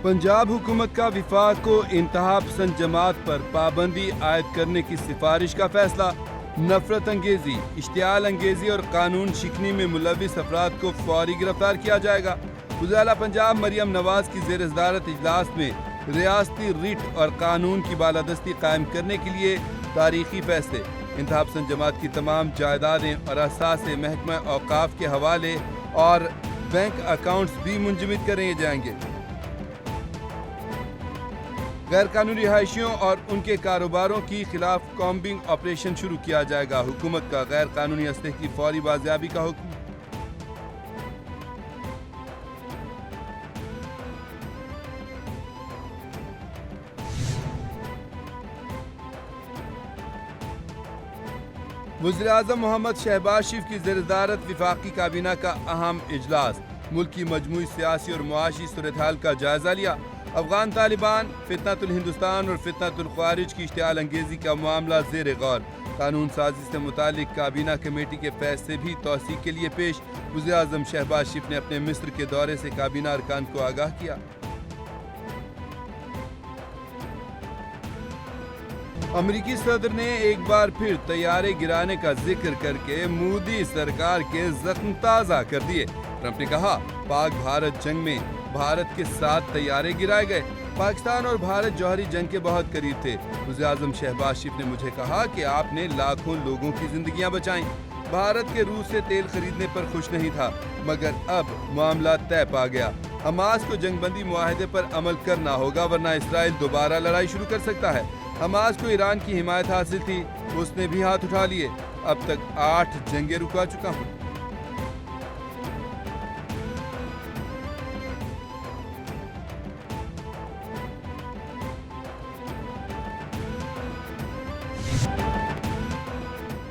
पंजाब हुकूमत का विफाक को इंतहा पसंद जमात पर पाबंदी आयद करने की सिफारिश का फैसला। नफरत अंगेजी, इश्तियाल अंगेजी और कानून शिकनी में मुलविस अफराद को फौरी गिरफ्तार किया जाएगा। वज़ीर पंजाब मरियम नवाज की ज़ेर सदारत इजलास में रियासती रिट और कानून की बालादस्ती कायम करने के लिए तारीखी फैसले। इंतहा पसंद जमात की तमाम जायदादें और असासे महकमा औकाफ के हवाले और बैंक अकाउंट्स भी मुंजमद करे जाएंगे। गैर कानूनी रिहायशियों और उनके कारोबारों की खिलाफ कॉम्बिंग ऑपरेशन शुरू किया जाएगा। हुकूमत का गैर कानूनी असलहे की फौरी बाजियाबी का हुक्म। वज़ीर आज़म मोहम्मद शहबाज शरीफ की ज़ेर-ए-सदारत वफाकी काबीना का अहम इजलास। मुल्क की मजमूई सियासी और मुआशी सूरत-हाल का जायजा लिया। अफगान तालिबान, फितनतुल हिंदुस्तान और फितनतुल ख्वारिज की इश्तियाल अंगेजी का मामला ज़ेर गौर। कानून साजी से मुतालिक काबीना कमेटी के फैसले भी तौसीक के लिए पेश। वज़ीर आज़म शहबाज शरीफ ने अपने मिस्र के दौरे से काबीना अरकान को आगाह किया। अमरीकी सदर ने एक बार फिर तैयारे गिराने का जिक्र करके मोदी सरकार के जख्म ताज़ा कर दिए। ट्रंप ने कहा, पाक भारत जंग में भारत के 7 तैयारे गिराए गए। पाकिस्तान और भारत जौहरी जंग के बहुत करीब थे। वज़ीर आज़म शहबाज शरीफ ने मुझे कहा कि आपने लाखों लोगों की जिंदगियां बचाईं। भारत के रूस से तेल खरीदने पर खुश नहीं था, मगर अब मामला तय पा गया। हमास को जंगबंदी मुआहदे पर अमल करना होगा, वरना इसराइल दोबारा लड़ाई शुरू कर सकता है। हमास को ईरान की हिमायत हासिल थी, उसने भी हाथ उठा लिए। अब तक 8 जंगें रुका चुका हूँ।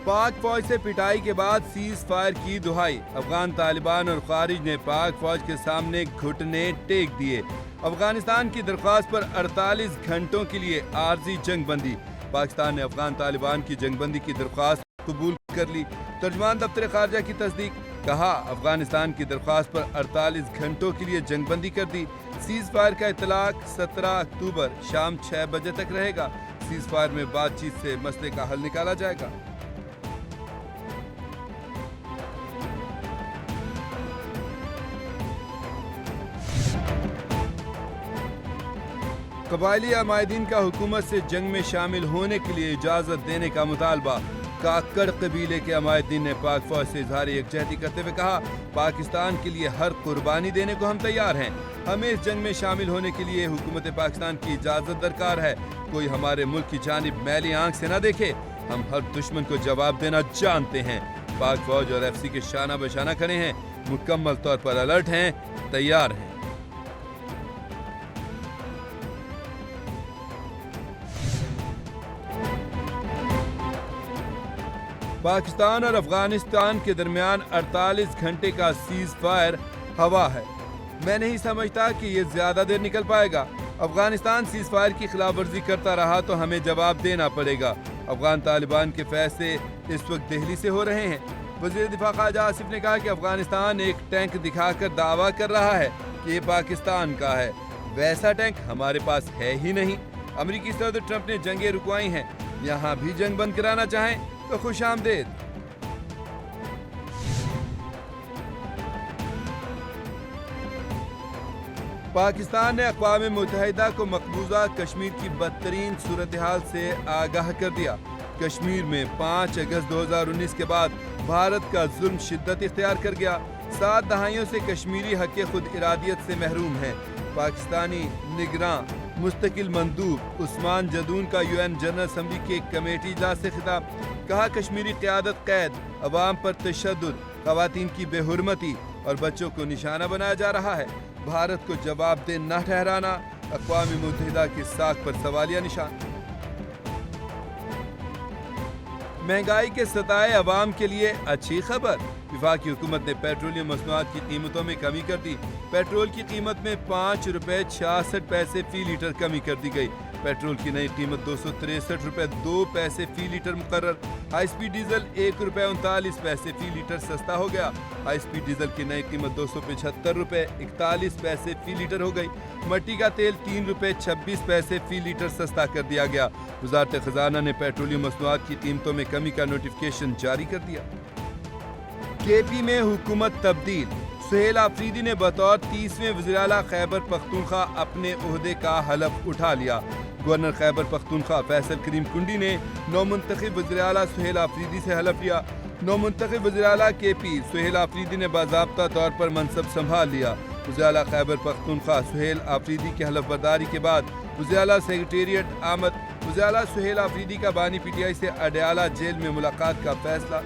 पाक फौज से पिटाई के बाद सीज फायर की दुहाई। अफगान तालिबान और खारिज ने पाक फौज के सामने घुटने टेक दिए। अफगानिस्तान की दरख्वास्त पर 48 घंटों के लिए आर्जी जंग बंदी। पाकिस्तान ने अफगान तालिबान की जंग बंदी की दरख्वास्त कबूल कर ली। तर्जुमान दफ्तर खारजा की तस्दीक। कहा, अफगानिस्तान की दरख्वास्त पर 48 घंटों के लिए जंग बंदी कर दी। सीज फायर का इतलाक 17 अक्टूबर शाम 6 बजे तक रहेगा। सीज फायर में बातचीत से मसले का हल निकाला जाएगा। कबायली अमायदीन का हुकूमत से जंग में शामिल होने के लिए इजाज़त देने का मुतालबा। काकड़ कबीले के अमायदीन ने पाक फौज से इजहार यकजहती करते हुए कहा, पाकिस्तान के लिए हर कुर्बानी देने को हम तैयार हैं। हमें इस जंग में शामिल होने के लिए हुकूमत पाकिस्तान की इजाज़त दरकार है। कोई हमारे मुल्क की जानिब मैली आंख से न देखे। हम हर दुश्मन को जवाब देना जानते हैं। पाक फौज और FC के शाना बशाना खड़े हैं, मुकम्मल तौर पर अलर्ट हैं, तैयार हैं। पाकिस्तान और अफगानिस्तान के दरमियान 48 घंटे का सीज फायर हवा है। मैं नहीं समझता कि ये ज्यादा देर निकल पाएगा। अफगानिस्तान सीज फायर की खिलाफ वर्जी करता रहा तो हमें जवाब देना पड़ेगा। अफगान तालिबान के फैसले इस वक्त दिल्ली से हो रहे हैं। वज़ीर दिफा ख्वाजा आसिफ ने कहा कि अफगानिस्तान एक टैंक दिखाकर दावा कर रहा है कि ये पाकिस्तान का है। वैसा टैंक हमारे पास है ही नहीं। अमरीकी सदर ट्रंप ने जंगें रुकवाई हैं। यहाँ भी जंग बंद कराना चाहें तो खुश आमदेद। पाकिस्तान ने अक़वाम मुत्तहिदा को मकबूजा कश्मीर की बदतरीन सूरत हाल से आगाह कर दिया। कश्मीर में 5 अगस्त 2019 के बाद भारत का जुल्म शिद्दत इख्तियार कर गया। 7 दहाइयों से कश्मीरी हक़ खुद इरादियत से महरूम है। पाकिस्तानी निगरान मुस्तकिल मंदूब उस्मान जदून का UN जनरल असम्बली के कमेटी इजलास से खिताब। कहा, कश्मीरी क़यादत कैद, अवाम पर तशद्दुद, ख़वातीन की बेहुरमती और बच्चों को निशाना बनाया जा रहा है। भारत को जवाबदेह न ठहराना अक़वाम मुत्तहिदा की साख पर सवालिया निशान। महंगाई के सताए अवाम के लिए अच्छी खबर। वफाकी हुकूमत ने पेट्रोलियम मसनूआत की कीमतों में कमी कर दी। पेट्रोल की कीमत में 5 रुपए 66 पैसे फी लीटर कमी कर दी गई। पेट्रोल की नई कीमत 263 रुपए 2 पैसे फी लीटर मुकर्रर। हाई स्पीड डीजल 1 रुपए 39 पैसे फी लीटर सस्ता हो गया। हाई स्पीड डीजल की नई कीमत 275 रुपए 41 पैसे फी लीटर हो गई। मट्टी का तेल 3 रुपए 26 पैसे फी लीटर सस्ता कर दिया गया। वजारत खजाना ने पेट्रोलियम मसनूआत की कीमतों में कमी का नोटिफिकेशन जारी कर दिया। केपी में हुकूमत तब्दील, सुहेल आफरीदी ने बतौर 30वें वज़ीर-ए-आला खैबर पख्तूनख्वा अपने ओहदे का हलफ उठा लिया। गवर्नर खैबर पख्तूनख्वा फैसल करीम कुंडी ने नौमुंतखब वज़ीर-ए-आला सुहेल आफरीदी से हलफ लिया। नौमुंतखब वज़ीर-ए-आला केपी सुहेल आफरीदी ने बाज़ाब्ता तौर पर मनसब संभाल लिया। वज़ीर-ए-आला खैबर पख्तूनख्वा सुहेल आफरीदी की हलफ बर्दारी के बाद वज़ीर-ए-आला सेक्रेटेरिएट आमद। वज़ीर-ए-आला सुहेल आफरीदी का बानी पीटीआई से अडयाला जेल में मुलाकात का फैसला।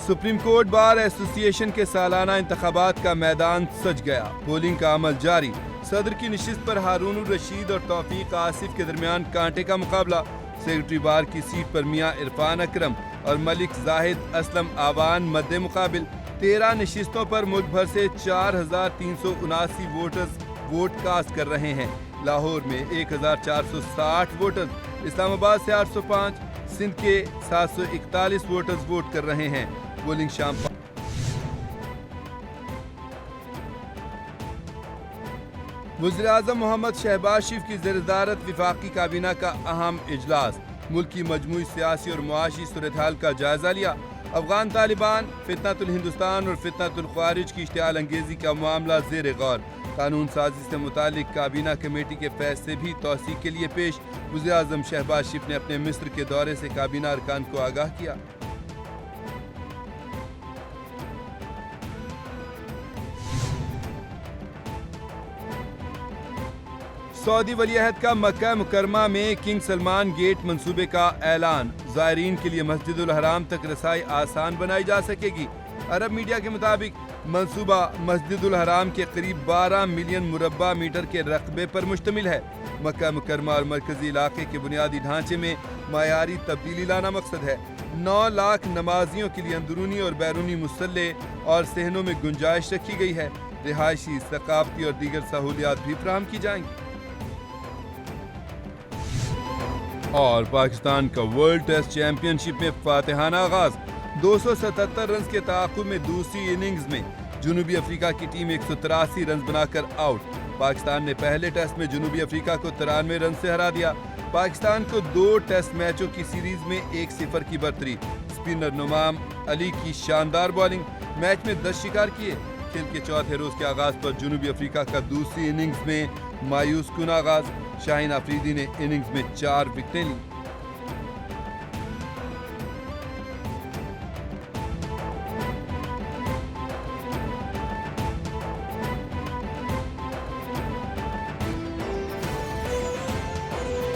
सुप्रीम कोर्ट बार एसोसिएशन के सालाना इंतखाबात का मैदान सज गया। पोलिंग का अमल जारी। सदर की निशिस्त पर हारून रशीद और तौफीक आसिफ के दरमियान कांटे का मुकाबला। सेक्रेटरी बार की सीट पर मियां इरफान अकरम और मलिक जाहिद असलम आवान मद्दे मुकाबिल। 13 नशिस्तों पर मुल्क भर से 4379 वोटर्स वोट कास्ट कर रहे हैं। लाहौर में 1460 वोटर्स, इस्लामाबाद से 805, सिंध के 741 वोटर्स वोट कर रहे हैं। पोलिंग शाम वज़ीर-ए-आज़म मोहम्मद शहबाज शरीफ की ज़ेर-ए-सदारत वफाकी काबीना का अहम इजलास। मुल्क की मजमूई सियासी और मुआशी सूरत-हाल का जायजा लिया। अफगान तालिबान, फितनतुल हिंदुस्तान और फितनतुल ख्वारिज की इश्तिआल अंगेजी का मामला ज़ेर गौर। कानून साजी से मुतालिक काबीना कमेटी के फैसले भी तौसीक के लिए पेश। वज़ीर-ए-आज़म शहबाज शरीफ ने अपने मिस्र के दौरे से काबीना अरकान को आगाह किया। सऊदी वलीअहद का मक्का मुकरमा में किंग सलमान गेट मंसूबे का ऐलान। ज़ायरीन के लिए मस्जिदुल हराम तक रसाई आसान बनाई जा सकेगी। अरब मीडिया के मुताबिक मंसूबा मस्जिदुल हराम के करीब 12 मिलियन मुरब्बा मीटर के रकबे पर मुश्तमिल है। मक्का मुकरमा और मरकजी इलाके के बुनियादी ढांचे में मायारी तब्दीली लाना मकसद है। 9 लाख नमाजियों के लिए अंदरूनी और बैरूनी मुसल्ले और सहनों में गुंजाइश रखी गई है। रिहायशी, सकाफती और दीगर सहूलियात भी फराहम की जाएंगी। और पाकिस्तान का वर्ल्ड टेस्ट चैंपियनशिप में फातिहाना आगाज। 277 रन के ताक़ुब में दूसरी इनिंग्स में जनूबी अफ्रीका की टीम 183 रन बनाकर आउट। पाकिस्तान ने पहले टेस्ट में जनूबी अफ्रीका को 93 रन से हरा दिया। पाकिस्तान को 2 टेस्ट मैचों की सीरीज में 1-0 की बढ़तरी। स्पिनर नुमाम अली की शानदार बॉलिंग, मैच में 10 शिकार किए। खेल के चौथे रोज के आगाज पर जनूबी अफ्रीका का दूसरी इनिंग्स में मायूस कुन आगाज। शाहीन आफरीदी ने इनिंग्स में 4 विकेटें ली।